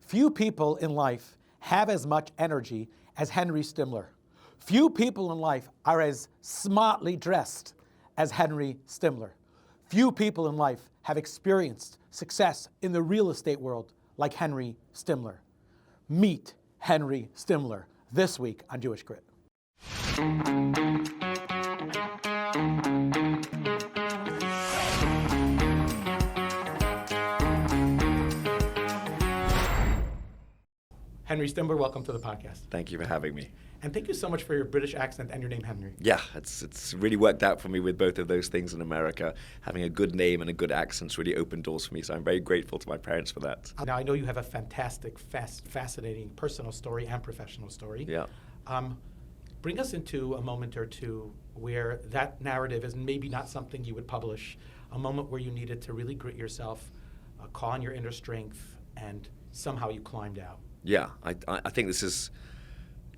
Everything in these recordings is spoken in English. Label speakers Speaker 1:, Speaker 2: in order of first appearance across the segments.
Speaker 1: Few people in life have as much energy as Henry Stimler. Few people in life are as smartly dressed as Henry Stimler. Few people in life have experienced success in the real estate world like Henry Stimler. Meet Henry Stimler this week on Jewish Grit. Henry Stimler, welcome to the podcast.
Speaker 2: Thank you for having me.
Speaker 1: And thank you so much for your British accent and your name, Henry.
Speaker 2: Yeah, it's really worked out for me with both of those things in America. Having a good name and a good accent's really opened doors for me, so I'm very grateful to my parents for that.
Speaker 1: Now, I know you have a fantastic, fascinating personal story and professional story.
Speaker 2: Yeah.
Speaker 1: Bring us into a moment or two where that narrative is maybe not something you would publish, a moment where you needed to really grit yourself, call on your inner strength, and somehow you climbed out.
Speaker 2: Yeah, I think this is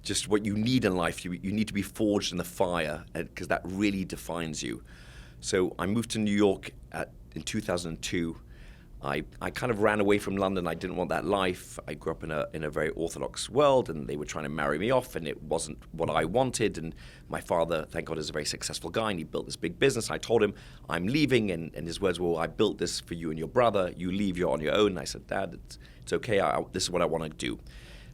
Speaker 2: just what you need in life. You need to be forged in the fire because that really defines you. So I moved to New York in 2002. I kind of ran away from London. I didn't want that life. I grew up in a very orthodox world, and they were trying to marry me off, and it wasn't what I wanted. And my father, thank God, is a very successful guy, and he built this big business. I told him, I'm leaving, and his words were, well, I built this for you and your brother. You leave, you're on your own. And I said, Dad, it's okay. This is what I want to do.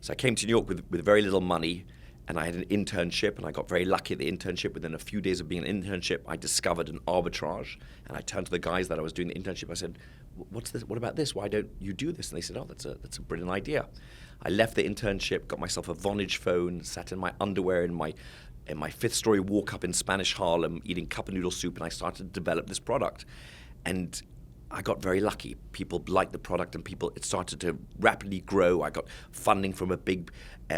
Speaker 2: So I came to New York with very little money, and I had an internship, and I got very lucky at the internship. Within a few days of being an internship, I discovered an arbitrage, and I turned to the guys that I was doing the internship. I said, what's this? What about this? Why don't you do this? And they said, oh, that's a brilliant idea. I left the internship, got myself a Vonage phone, sat in my underwear in my fifth-story walk-up in Spanish Harlem, eating cup of noodle soup, and I started to develop this product. And I got very lucky. People liked the product, and it started to rapidly grow. I got funding from a big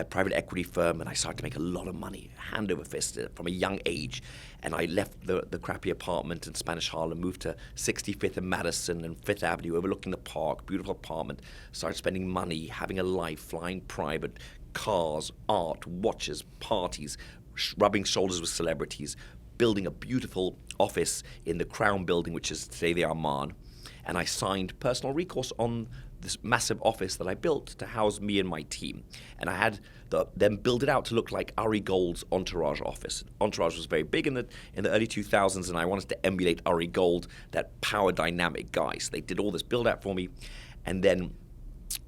Speaker 2: private equity firm, and I started to make a lot of money, hand over fist, from a young age. And I left the crappy apartment in Spanish Harlem, moved to 65th and Madison and Fifth Avenue, overlooking the park, beautiful apartment. Started spending money, having a life, flying private, cars, art, watches, parties, rubbing shoulders with celebrities, building a beautiful office in the Crown Building, which is today the Arman. And I signed personal recourse on this massive office that I built to house me and my team. And I had them build it out to look like Ari Gold's Entourage office. Entourage was very big in the early 2000s, and I wanted to emulate Ari Gold, that power dynamic guy. So they did all this build out for me. And then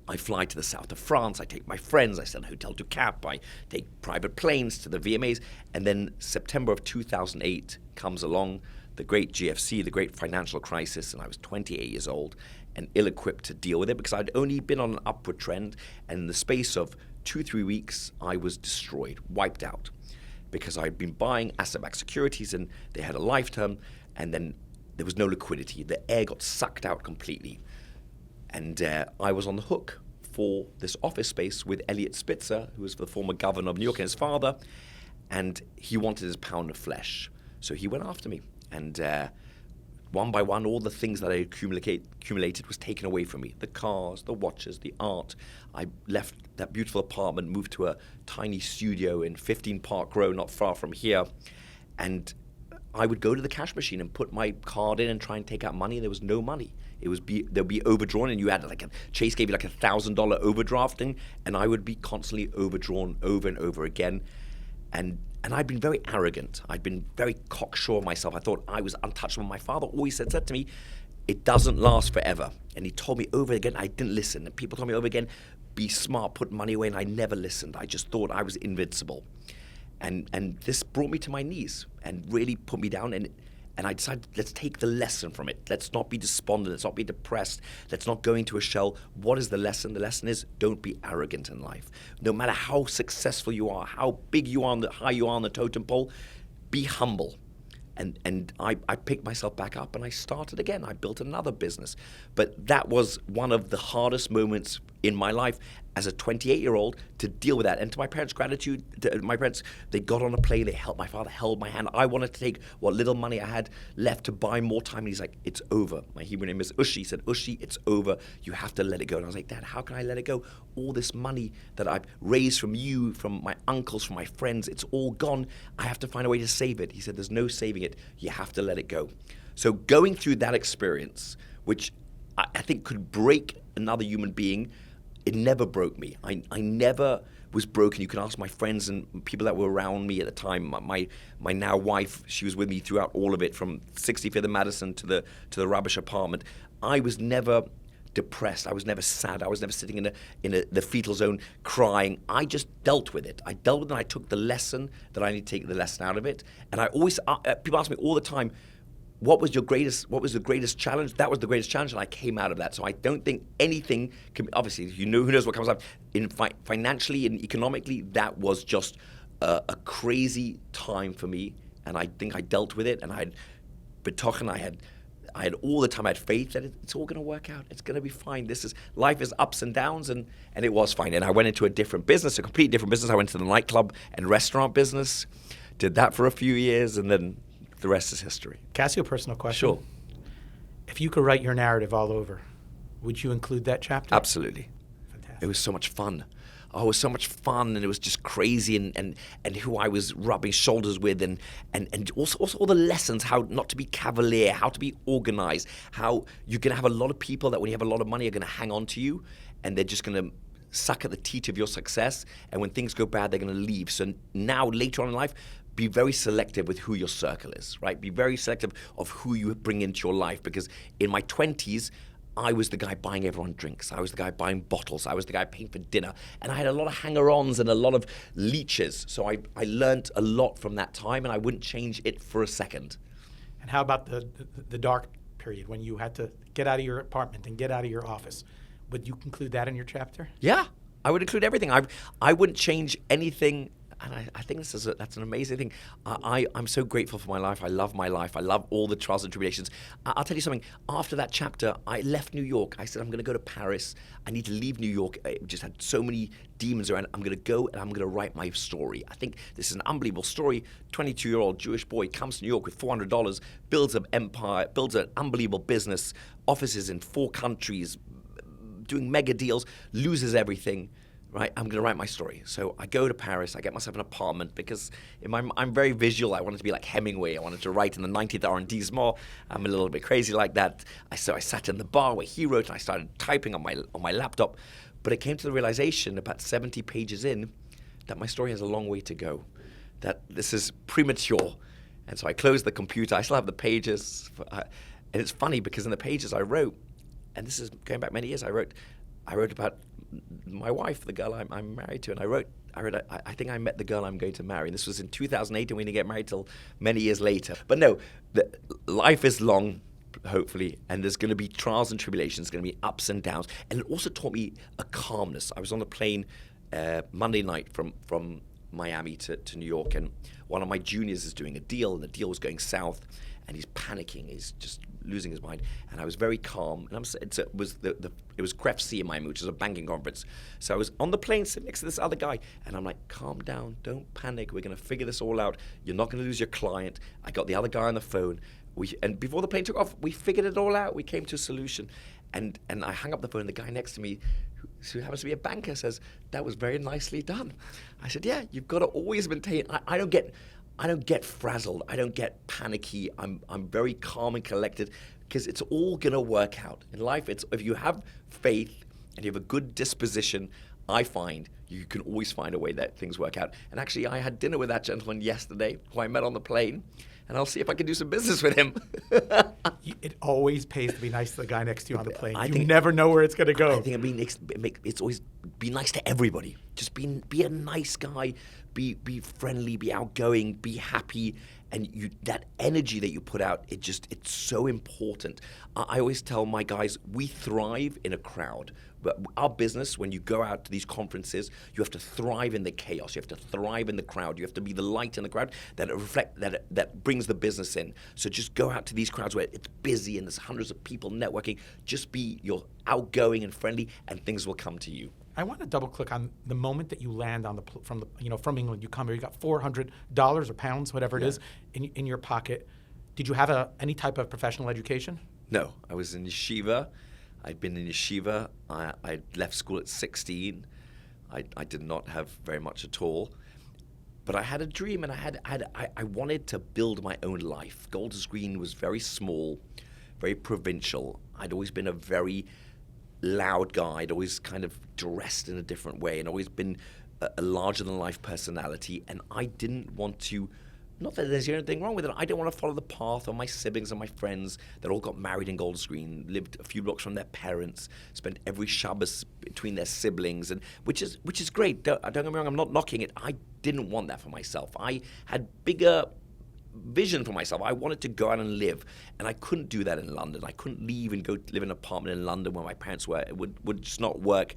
Speaker 2: I fly to the south of France. I take my friends. I send Hotel du Cap. I take private planes to the VMAs. And then September of 2008 comes along, the great GFC, the great financial crisis, and I was 28 years old and ill-equipped to deal with it because I'd only been on an upward trend, and in the space of 2-3 weeks, I was destroyed, wiped out, because I'd been buying asset-backed securities, and they had a life term, and then there was no liquidity. The air got sucked out completely, and I was on the hook for this office space with Elliot Spitzer, who was the former governor of New York, and his father, and he wanted his pound of flesh. So he went after me. And one by one, all the things that I accumulated was taken away from me. The cars, the watches, the art. I left that beautiful apartment, moved to a tiny studio in 15 Park Row, not far from here. And I would go to the cash machine and put my card in and try and take out money, and there was no money. There'd be overdrawn, and you had Chase gave you like $1,000 overdrafting, and I would be constantly overdrawn over and over again. And I'd been very arrogant. I'd been very cocksure of myself. I thought I was untouchable. My father always said to me, it doesn't last forever. And he told me over again, I didn't listen. And people told me over again, be smart, put money away, and I never listened. I just thought I was invincible. And this brought me to my knees and really put me down. And I decided, let's take the lesson from it. Let's not be despondent. Let's not be depressed. Let's not go into a shell. What is the lesson? The lesson is don't be arrogant in life. No matter how successful you are, how big you are, high you are on the totem pole, be humble. And I picked myself back up and I started again. I built another business. But that was one of the hardest moments in my life as a 28-year-old to deal with that. And to my parents' gratitude, they got on a plane, they helped, my father held my hand. I wanted to take what little money I had left to buy more time. And he's like, it's over. My Hebrew name is Ushi. He said, Ushi, it's over. You have to let it go. And I was like, Dad, how can I let it go? All this money that I've raised from you, from my uncles, from my friends, it's all gone. I have to find a way to save it. He said, there's no saving it. You have to let it go. So going through that experience, which I think could break another human being, it never broke me. I never was broken. You can ask my friends and people that were around me at the time. My now wife, she was with me throughout all of it, from 65th and Madison to the rubbish apartment. I was never depressed. I was never sad. I was never sitting in the fetal zone crying. I just dealt with it. I dealt with it and I took the lesson that I need to take the lesson out of it. And I always, people ask me all the time, what was the greatest challenge? That was the greatest challenge, and I came out of that. So I don't think anything can be, obviously, who knows what comes up. Financially and economically, that was just a crazy time for me, and I think I dealt with it, and I had betochen, I had all the time, I had faith that it's all going to work out. It's going to be fine. Life is ups and downs, and it was fine. And I went into a different business, a completely different business. I went to the nightclub and restaurant business, did that for a few years, and then the rest is history.
Speaker 1: Can I ask you a personal question?
Speaker 2: Sure.
Speaker 1: If you could write your narrative all over, would you include that chapter?
Speaker 2: Absolutely.
Speaker 1: Fantastic.
Speaker 2: It was so much fun. Oh, it was so much fun, and it was just crazy, and who I was rubbing shoulders with, and also all the lessons, how not to be cavalier, how to be organized, how you're going to have a lot of people that when you have a lot of money are going to hang on to you, and they're just going to suck at the teat of your success, and when things go bad, they're going to leave. So now, later on in life, be very selective with who your circle is, right? Be very selective of who you bring into your life, because in my 20s, I was the guy buying everyone drinks. I was the guy buying bottles. I was the guy paying for dinner. And I had a lot of hanger-ons and a lot of leeches. So I learned a lot from that time, and I wouldn't change it for a second.
Speaker 1: And how about the dark period when you had to get out of your apartment and get out of your office? Would you include that in your chapter?
Speaker 2: Yeah, I would include everything. I wouldn't change anything. And I think that's an amazing thing. I'm so grateful for my life. I love my life. I love all the trials and tribulations. I'll tell you something. After that chapter, I left New York. I said, I'm going to go to Paris. I need to leave New York. I just had so many demons around. I'm going to go and I'm going to write my story. I think this is an unbelievable story. 22-year-old Jewish boy comes to New York with $400, builds an empire, builds an unbelievable business, offices in 4 countries, doing mega deals, loses everything. Right, I'm going to write my story. So I go to Paris. I get myself an apartment because I'm very visual. I wanted to be like Hemingway. I wanted to write in the 19th arrondissement. I'm a little bit crazy like that. So I sat in the bar where he wrote, and I started typing on my laptop. But it came to the realization about 70 pages in that my story has a long way to go, that this is premature. And so I closed the computer. I still have the pages. And it's funny because in the pages I wrote, and this is going back many years, I wrote about my wife, the girl I'm married to, and I wrote, I think I met the girl I'm going to marry. This was in 2008, and we didn't get married till many years later. But no, life is long, hopefully, and there's going to be trials and tribulations, going to be ups and downs. And it also taught me a calmness. I was on the plane Monday night from Miami to New York, and one of my juniors is doing a deal, and the deal was going south, and he's panicking. He's just losing his mind. And I was very calm. And it was CREFC in Miami, which is a banking conference. So I was on the plane sitting next to this other guy, and I'm like, calm down, don't panic. We're going to figure this all out. You're not going to lose your client. I got the other guy on the phone. And before the plane took off, we figured it all out. We came to a solution. And I hung up the phone, and the guy next to me, who happens to be a banker, says, that was very nicely done. I said, yeah, you've got to always maintain. I don't get frazzled. I don't get panicky. I'm very calm and collected because it's all going to work out. In life, if you have faith and you have a good disposition, I find you can always find a way that things work out. And actually, I had dinner with that gentleman yesterday who I met on the plane, and I'll see if I can do some business with him.
Speaker 1: It always pays to be nice to the guy next to you on the plane.
Speaker 2: I
Speaker 1: You
Speaker 2: think-
Speaker 1: never know where it's going to go.
Speaker 2: I think it's always be nice to everybody. Just be a nice guy. Be friendly. Be outgoing. Be happy. And that energy that you put out, it's so important. I always tell my guys, we thrive in a crowd. But our business, when you go out to these conferences, you have to thrive in the chaos. You have to thrive in the crowd. You have to be the light in the crowd that brings the business in. So just go out to these crowds where it's busy and there's hundreds of people networking. Just be outgoing and friendly, and things will come to you.
Speaker 1: I want to double click on the moment that you land on from England. You come here, you got $400 or pounds, whatever it is, in your pocket. Did you have any type of professional education?
Speaker 2: No, I was in yeshiva. I'd been in yeshiva. I left school at 16. I did not have very much at all. But I had a dream, and I wanted to build my own life. Golders Green was very small, very provincial. I'd always been a very loud guy. I'd always kind of dressed in a different way and always been a larger-than-life personality. And I didn't want to, not that there's anything wrong with it, I didn't want to follow the path of my siblings and my friends that all got married in Golders Green, lived a few blocks from their parents, spent every Shabbos between their siblings, and which is great. Don't get me wrong, I'm not knocking it. I didn't want that for myself. I had bigger vision for myself. I wanted to go out and live, and I couldn't do that in London. I couldn't leave and go live in an apartment in London where my parents were. It would just not work.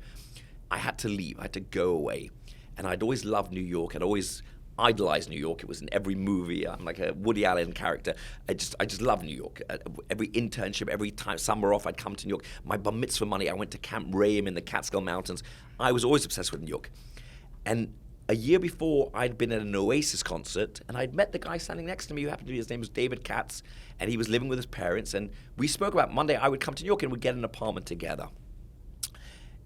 Speaker 2: I had to leave. I had to go away. And I'd always loved New York. I'd always idolized New York. It was in every movie. I'm like a Woody Allen character. I just love New York. Every internship, every time summer off, I'd come to New York. My bar mitzvah money, I went to Camp Rayam in the Catskill Mountains. I was always obsessed with New York. And a year before, I'd been at an Oasis concert, and I'd met the guy standing next to me who happened to be, his name was David Katz, and he was living with his parents. And we spoke about Monday I would come to New York and we'd get an apartment together.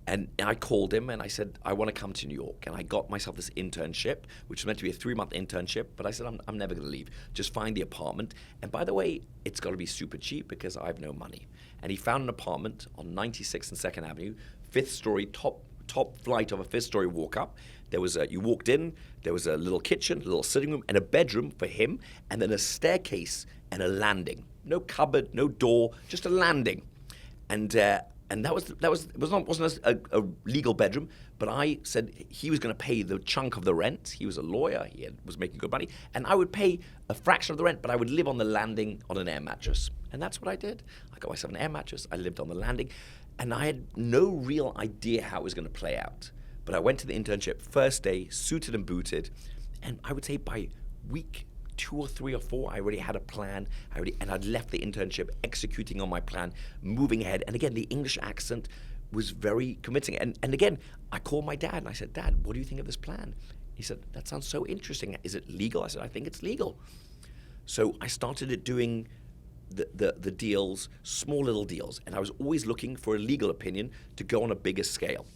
Speaker 2: And I called him and I said, I want to come to New York. And I got myself this internship, which was meant to be a 3-month internship. But I said, I'm never going to leave. Just find the apartment. And by the way, it's got to be super cheap because I have no money. And he found an apartment on 96th and 2nd Avenue, 5th story, top flight of a 5th story walk up. There was you walked in, there was a little kitchen, a little sitting room, and a bedroom for him, and then a staircase and a landing. No cupboard, no door, just a landing. And that wasn't a legal bedroom, but I said he was going to pay the chunk of the rent. He was a lawyer, was making good money, and I would pay a fraction of the rent, but I would live on the landing on an air mattress. And that's what I did. I got myself an air mattress, I lived on the landing, and I had no real idea how it was going to play out. But I went to the internship first day, suited and booted, and I would say by week 2 or 3 or 4, I already had a plan. And I'd left the internship executing on my plan, moving ahead. And again, the English accent was very convincing. And again, I called my dad and I said, Dad, what do you think of this plan? He said, that sounds so interesting. Is it legal? I said, I think it's legal. So I started doing the deals, small little deals. And I was always looking for a legal opinion to go on a bigger scale.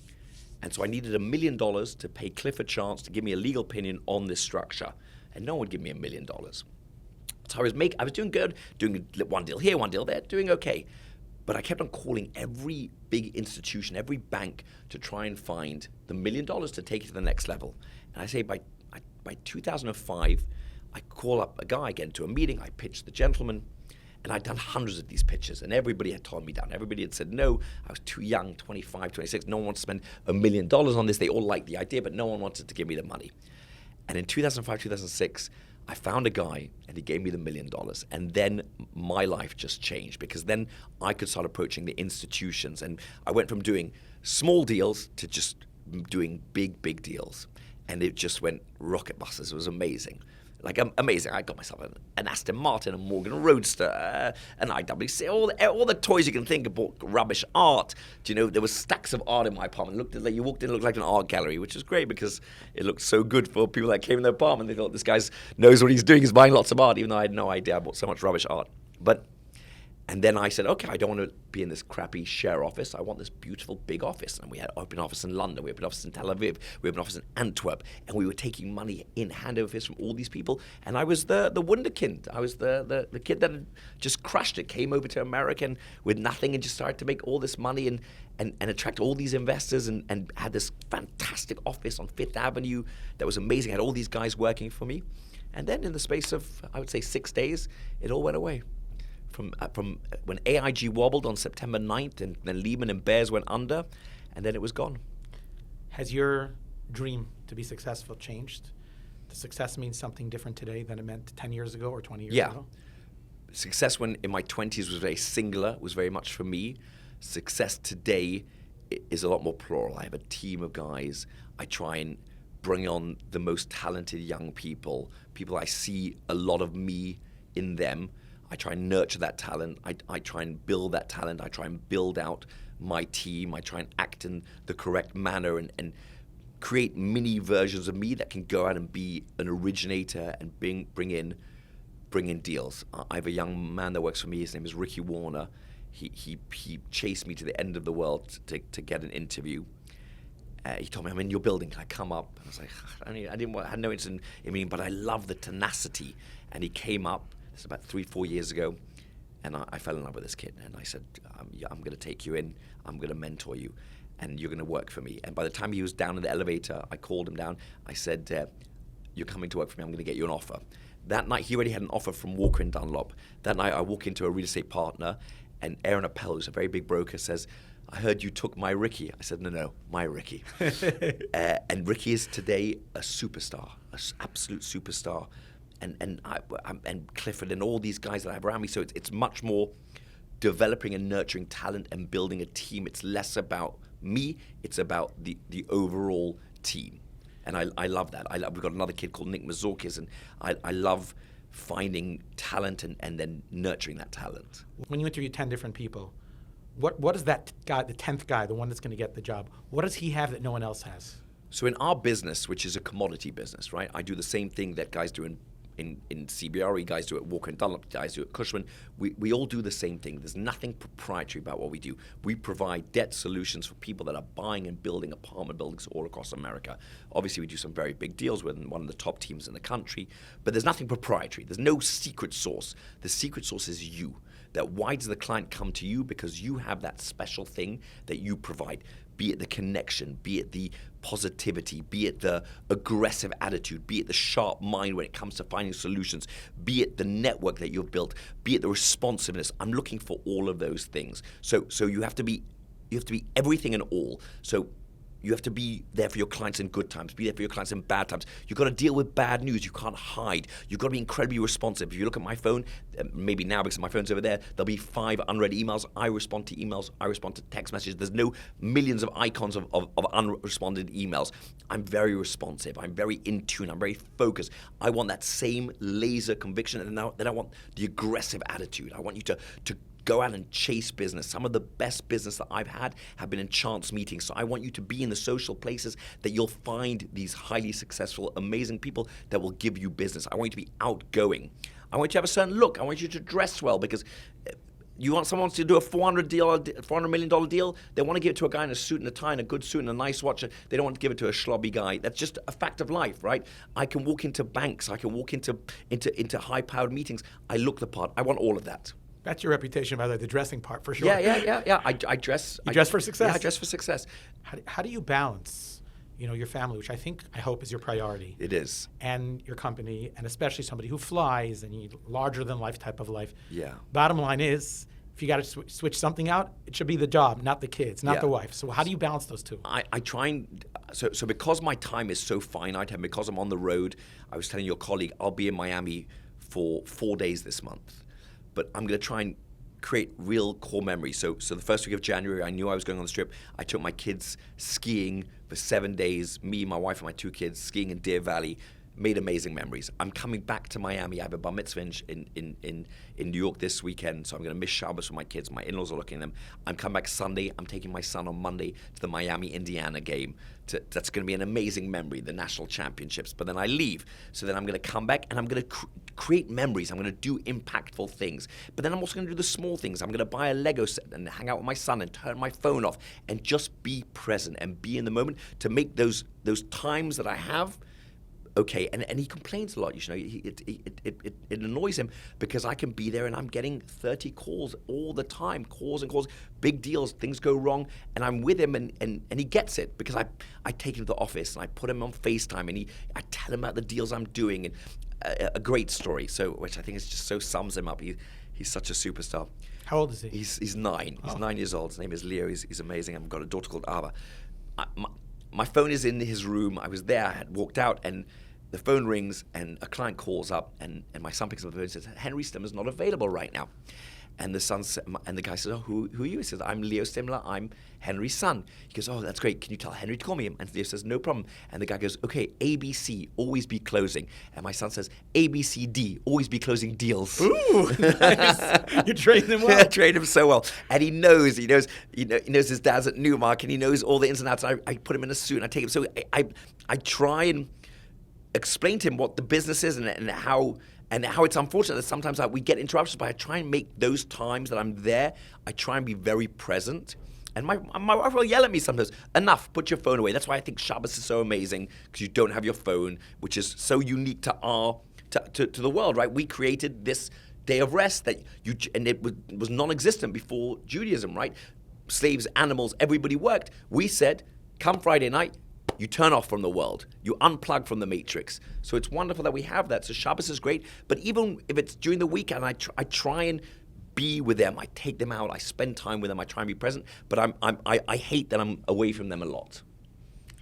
Speaker 2: And so I needed $1 million to pay Clifford Chance to give me a legal opinion on this structure. And no one would give me $1 million. So I was doing good, doing one deal here, one deal there, doing okay. But I kept on calling every big institution, every bank to try and find the $1 million to take it to the next level. And I say by 2005, I call up a guy, get into a meeting, I pitch the gentleman, and I'd done hundreds of these pitches, and everybody had turned me down. Everybody had said no. I was too young, 25, 26. No one wanted to spend $1 million on this. They all liked the idea, but no one wanted to give me the money. And in 2005, 2006, I found a guy, and he gave me the $1 million. And then my life just changed, because then I could start approaching the institutions. And I went from doing small deals to just doing big deals. And it just went rocket busters. It was amazing. Like, amazing. I got myself an Aston Martin, a Morgan Roadster, an IWC, all the toys you can think of, bought rubbish art. Do you know, there was stacks of art in my apartment. You walked in, it looked like an art gallery, which was great because it looked so good for people that came in their apartment. They thought, this guy knows what he's doing. He's buying lots of art, even though I had no idea I bought so much rubbish art. And then I said, okay, I don't want to be in this crappy share office. I want this beautiful big office. And we had an open office in London. We had an office in Tel Aviv. We had an office in Antwerp. And we were taking money in hand over fist from all these people. And I was the wunderkind. I was the kid that had just crushed it, came over to America with nothing and just started to make all this money and attract all these investors and had this fantastic office on 5th Avenue that was amazing. I had all these guys working for me. And then in the space of, I would say, 6 days, it all went away. From when AIG wobbled on September 9th and then Lehman and Bears went under, and then it was gone.
Speaker 1: Has your dream to be successful changed? Does success mean something different today than it meant 10 years ago or 20 years ago?
Speaker 2: Success when in my 20s was very singular, was very much for me. Success today is a lot more plural. I have a team of guys. I try and bring on the most talented young people I see a lot of me in them. I try and nurture that talent. I try and build that talent. I try and build out my team. I try and act in the correct manner and create mini versions of me that can go out and be an originator and bring in deals. I have a young man that works for me. His name is Ricky Warner. He chased me to the end of the world to get an interview. He told me, I'm in your building, can I come up? I was like, I had no interest in meeting, but I love the tenacity. And he came up. It's about 3-4 years ago, And I fell in love with this kid. And I said, yeah, I'm going to take you in. I'm going to mentor you. And you're going to work for me. And by the time he was down in the elevator, I called him down. I said, you're coming to work for me. I'm going to get you an offer. That night, he already had an offer from Walker & Dunlop. That night, I walk into a real estate partner, and Aaron Appel, who's a very big broker, says, I heard you took my Ricky. I said, no, my Ricky. And Ricky is today a superstar, an absolute superstar. And Clifford and all these guys that I have around me. So it's much more developing and nurturing talent and building a team. It's less about me. It's about the overall team. And I love that. We've got another kid called Nick Mazorkis, and I love finding talent and then nurturing that talent.
Speaker 1: When you interview 10 different people, what is that guy, the 10th guy, the one that's going to get the job, what does he have that no one else has?
Speaker 2: So in our business, which is a commodity business, right, I do the same thing that guys do in CBRE, guys do at Walker & Dunlop, guys do at Cushman. We all do the same thing. There's nothing proprietary about what we do. We provide debt solutions for people that are buying and building apartment buildings all across America. Obviously, we do some very big deals with one of the top teams in the country, but there's nothing proprietary. There's no secret sauce. The secret sauce is you. That why does the client come to you? Because you have that special thing that you provide, be it the connection, be it the positivity, be it the aggressive attitude, be it the sharp mind when it comes to finding solutions, be it the network that you've built, be it the responsiveness. I'm looking for all of those things. So you have to be everything and all. So you have to be there for your clients in good times, be there for your clients in bad times. You've got to deal with bad news. You can't hide. You've got to be incredibly responsive. If you look at my phone, maybe now because my phone's over there, there'll be 5 unread emails. I respond to emails. I respond to text messages. There's no millions of icons of unresponded emails. I'm very responsive. I'm very in tune. I'm very focused. I want that same laser conviction, and then I want the aggressive attitude. I want you to go out and chase business. Some of the best business that I've had have been in chance meetings. So I want you to be in the social places that you'll find these highly successful, amazing people that will give you business. I want you to be outgoing. I want you to have a certain look. I want you to dress well, because you want someone to do a $400 million deal, they want to give it to a guy in a suit and a tie and a good suit and a nice watch. They don't want to give it to a schlubby guy. That's just a fact of life, right? I can walk into banks. I can walk into high-powered meetings. I look the part. I want all of that.
Speaker 1: That's your reputation, by the way, the dressing part, for sure.
Speaker 2: Yeah. I dress.
Speaker 1: You dress for success?
Speaker 2: Yeah, I dress for success.
Speaker 1: How do you balance, your family, which I hope is your priority?
Speaker 2: It is.
Speaker 1: And your company, and especially somebody who flies and you larger than life type of life.
Speaker 2: Yeah.
Speaker 1: Bottom line is, if you got to switch something out, it should be the job, not the kids, not the wife. So how do you balance those two?
Speaker 2: I try and, so because my time is so finite and because I'm on the road, I was telling your colleague, I'll be in Miami for 4 days this month. But I'm going to try and create real core memories. So the first week of January, I knew I was going on the Strip. I took my kids skiing for 7 days, me, my wife, and my 2 kids skiing in Deer Valley. Made amazing memories. I'm coming back to Miami. I have a bar mitzvah in New York this weekend, so I'm going to miss Shabbos for my kids. My in-laws are looking at them. I'm coming back Sunday. I'm taking my son on Monday to the Miami, Indiana game. That's going to be an amazing memory, the national championships. But then I leave. So then I'm going to come back and I'm going to create memories. I'm going to do impactful things. But then I'm also going to do the small things. I'm going to buy a Lego set and hang out with my son and turn my phone off and just be present and be in the moment to make those times that I have okay. And he complains a lot. It annoys him because I can be there and I'm getting 30 calls all the time, calls and calls, big deals, things go wrong, and I'm with him and he gets it because I take him to the office and I put him on FaceTime and I tell him about the deals I'm doing, and a great story. So which I think is just so sums him up. He's such a superstar.
Speaker 1: How old is he?
Speaker 2: He's 9. He's 9 years old. His name is Leo. He's amazing. I've got a daughter called Ava. My phone is in his room. I was there. I had walked out, and the phone rings, and a client calls up, and my son picks up the phone and says, Henry Stimler's not available right now. And the guy says, oh, who are you? He says, I'm Leo Stimler. I'm Henry's son. He goes, oh, that's great. Can you tell Henry to call me? And Leo says, no problem. And the guy goes, okay, ABC, always be closing. And my son says, ABCD, always be closing deals.
Speaker 1: Ooh, nice. You trained him well.
Speaker 2: I trained him so well. And he knows his dad's at Newmark, and he knows all the ins and outs. I put him in a suit, and I take him. So I try and explain to him what the business is and how it's unfortunate that sometimes we get interruptions, but I try and make those times that I'm there, I try and be very present. And my wife will yell at me sometimes, enough, put your phone away. That's why I think Shabbos is so amazing, because you don't have your phone, which is so unique to the world, right? We created this day of rest and it was non-existent before Judaism, right? Slaves, animals, everybody worked. We said, come Friday night, you turn off from the world. You unplug from the matrix. So it's wonderful that we have that. So Shabbos is great. But even if it's during the weekend, I try and be with them. I take them out. I spend time with them. I try and be present. But I hate that I'm away from them a lot.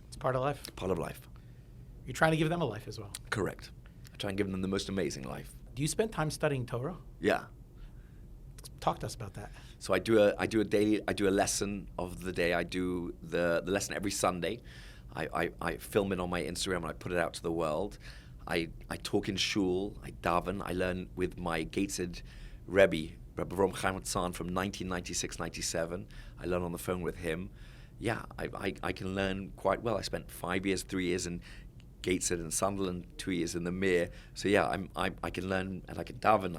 Speaker 1: It's part of life.
Speaker 2: Part of life.
Speaker 1: You're trying to give them a life as well.
Speaker 2: Correct. I try and give them the most amazing life.
Speaker 1: Do you spend time studying Torah?
Speaker 2: Yeah.
Speaker 1: Talk to us about that.
Speaker 2: So I do a lesson of the day. I do the lesson every Sunday. I film it on my Instagram and I put it out to the world. I talk in shul. I daven. I learn with my Gateshead Rebbe, Rabbi Rom Chaim Tzan from 1996-97. I learn on the phone with him. Yeah, I can learn quite well. I spent 3 years in Gateshead and Sunderland, 2 years in the Mir. So yeah, I can learn and I can daven.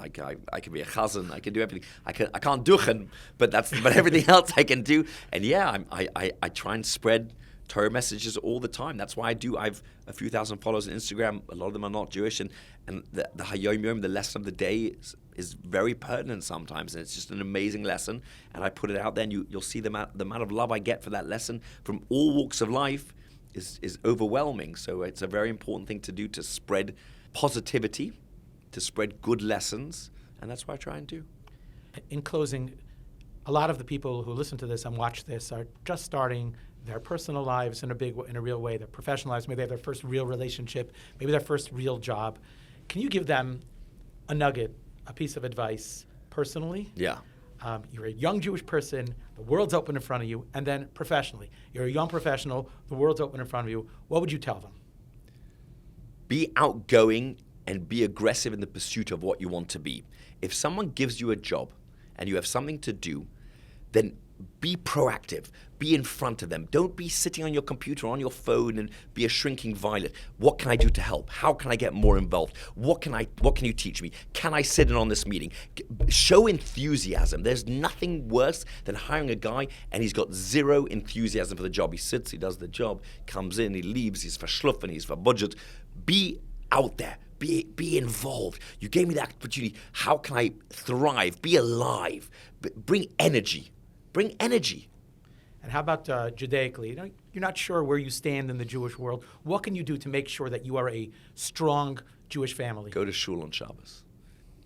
Speaker 2: I can be a chazan. I can do everything. I can't duchen, but everything else I can do. And yeah, I try and spread Torah messages all the time. That's why I have a few thousand followers on Instagram. A lot of them are not Jewish, and the Hayom Yom, the lesson of the day, is very pertinent sometimes, and it's just an amazing lesson. And I put it out there, and you'll see the amount of love I get for that lesson from all walks of life is overwhelming. So it's a very important thing to do, to spread positivity, to spread good lessons, and that's what I try and do.
Speaker 1: In closing, a lot of the people who listen to this and watch this are just starting their personal lives in a real way, their professional lives. Maybe they have their first real relationship, maybe their first real job. Can you give them a nugget, a piece of advice personally?
Speaker 2: Yeah.
Speaker 1: You're a young Jewish person, the world's open in front of you, and then professionally. You're a young professional, the world's open in front of you. What would you tell them?
Speaker 2: Be outgoing and be aggressive in the pursuit of what you want to be. If someone gives you a job and you have something to do, then be proactive. Be in front of them. Don't be sitting on your computer or on your phone and be a shrinking violet. What can I do to help? How can I get more involved? What can you teach me? Can I sit in on this meeting? Show enthusiasm. There's nothing worse than hiring a guy and he's got zero enthusiasm for the job. He sits, he does the job, comes in, he leaves, he's for schluffen, he's for budget. Be out there. Be involved. You gave me that opportunity. How can I thrive? Be alive. Bring energy. Bring energy.
Speaker 1: And how about Judaically? You're not sure where you stand in the Jewish world. What can you do to make sure that you are a strong Jewish family?
Speaker 2: Go to shul on Shabbos.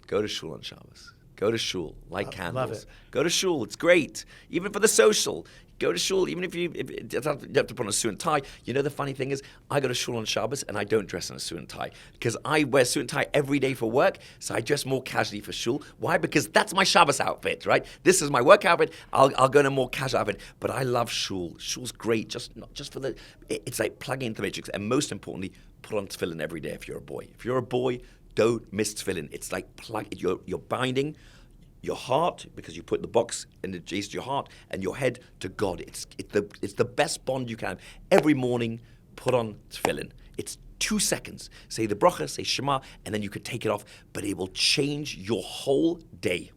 Speaker 2: Go to shul on Shabbos. Go to shul. Light candles.
Speaker 1: Love it.
Speaker 2: Go to shul. It's great. Even for the social. Go to shul. Even if you have to put on a suit and tie. You know, the funny thing is, I go to shul on Shabbos and I don't dress in a suit and tie because I wear suit and tie every day for work. So I dress more casually for shul. Why? Because that's my Shabbos outfit, right? This is my work outfit. I'll go in a more casual outfit. But I love shul. Shul's great. Not just for the. It's like plugging into the matrix. And most importantly, put on tefillin every day if you're a boy. If you're a boy, don't miss tefillin. It's like you're binding your heart, because you put the box in the adjacent to your heart, and your head to God. It's the best bond you can have. Every morning, put on tefillin. It's 2 seconds. Say the bracha, say Shema, and then you could take it off, but it will change your whole day.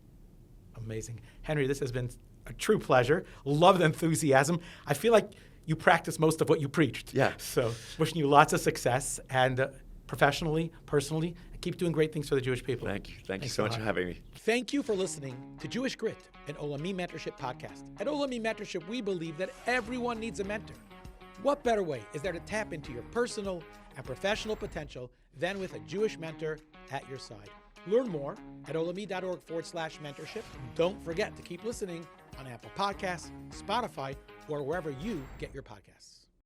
Speaker 1: Amazing. Henry, this has been a true pleasure. Love the enthusiasm. I feel like you practiced most of what you preached.
Speaker 2: Yeah.
Speaker 1: So wishing you lots of success, and professionally, personally, keep doing great things for the Jewish people.
Speaker 2: Thank you. Thank you so much for having me.
Speaker 1: Thank you for listening to Jewish Grit, an Olami Mentorship podcast. At Olami Mentorship, we believe that everyone needs a mentor. What better way is there to tap into your personal and professional potential than with a Jewish mentor at your side? Learn more at olami.org/mentorship. Don't forget to keep listening on Apple Podcasts, Spotify, or wherever you get your podcasts.